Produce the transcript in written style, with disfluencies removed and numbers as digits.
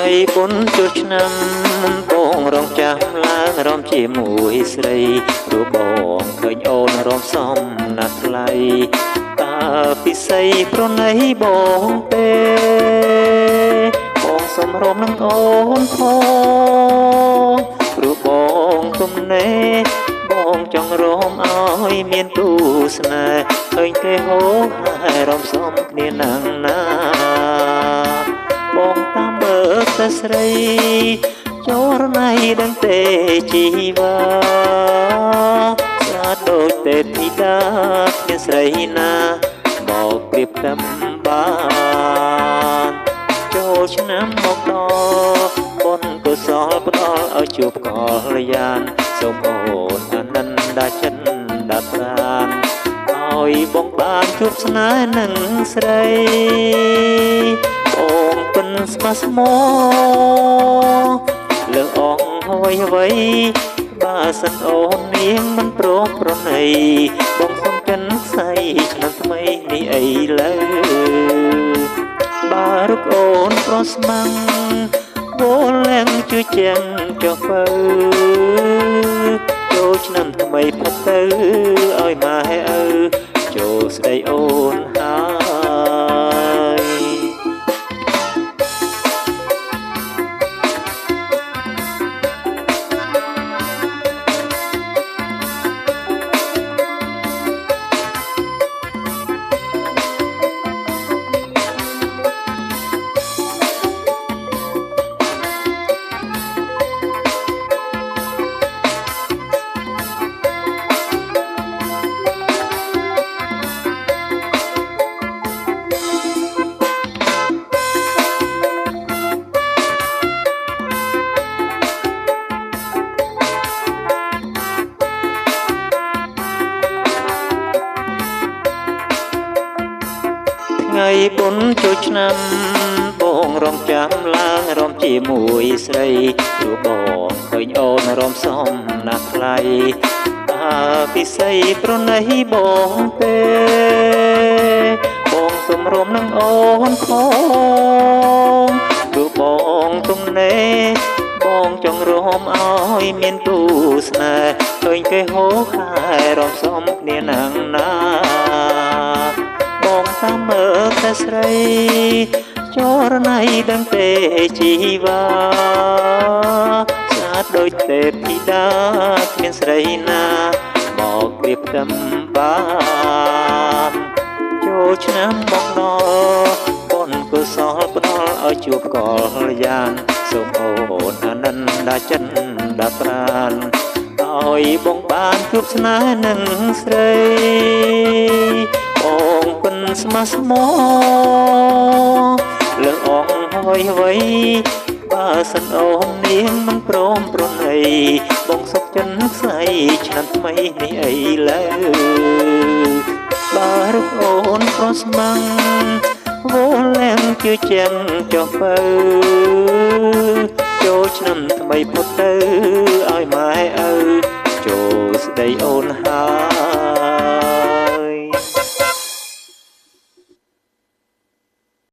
ថ្ងៃបុណ្យចូលឆ្នាំបងរងចាំឡើងរំជាមួយស្រីព្រោះបងឃើញអូនរំសំណាស់ថ្លៃតើពិសីប្រណីបងទេបងសំរុំនឹងអូនផងព្រោះបងទំនេរបងចង់រំឲ្យមានទូស្នេហ៍ឃើញគេហូរហើយរំសំគ្នាណាំងណាបងតាមមើលតែស្រីចូលណៃដឹងទេជីវ៉ាស្អាតដូចទេពធីតាគ្មានស្រីណាមកប្រៀបតាមបានចូលឆ្នាំមកដល់បុណ្យកុសលផ្ដល់ឲ្យជួបកល្យាណសូមអូនអានន្តាចិនដាត់ប្រានឲ្យបងបានជួបស្នេហ៍នឹងស្រីអូនពិនស្មាស្មោលើអងអ្វីបើសិនអូននាងមិនព្រមប្រណីបងសុំចិនស្អីឆ្នាំថ្មីនេះអីលើបើរុកអូនប្រស្មាំងវល់ឡើងជួយចាំងចុះបើចូលឆ្នាំថ្មីផុតទៅឲ្យម៉ែឪចូលស្ដីអូនហើយថ្ងៃបុណ្យចូលឆ្នាំបងរំចាំឡើងរំជាមួយស្រីព្រោះបងឃើញអូនរំសំណាស់ថ្លៃតើពិសីប្រណីបងទេបងសុំរំនឹងអូនផងព្រោះបងទំនេរបងចង់រំឲ្យមានទូស្នេហ៍ឃើញគេហូរខែរំសំគ្នាណាំងណាបងតាមមើលតែស្រីចូលណៃដឹងទេជីវ៉ាស្អាតដូចទេពធីតាគ្មានស្រីណាមកប្រៀបតាមបានចូលឆ្នាំមកដល់បុណ្យកុសលផ្ដល់ឲ្យជួបកល្យាណសូមអូនអានន្តាចិនដាត់ប្រានឲ្យបងបានជួបស្នេហ៍នឹងស្រីបងពិនស្មាស្មោលើអងអ្វីបើសិនអូននាងមិនព្រមប្រណីបងសុខចិនស្អីឆ្នាំថ្មីនេះអីលើបើរុកអូនប្រស្មាំងវល់ឡើងជឿចាំងចុះបើចូលឆ្នាំថ្មីផុតទៅឲ្យម៉ែឪចូលស្ដីអូនហើយ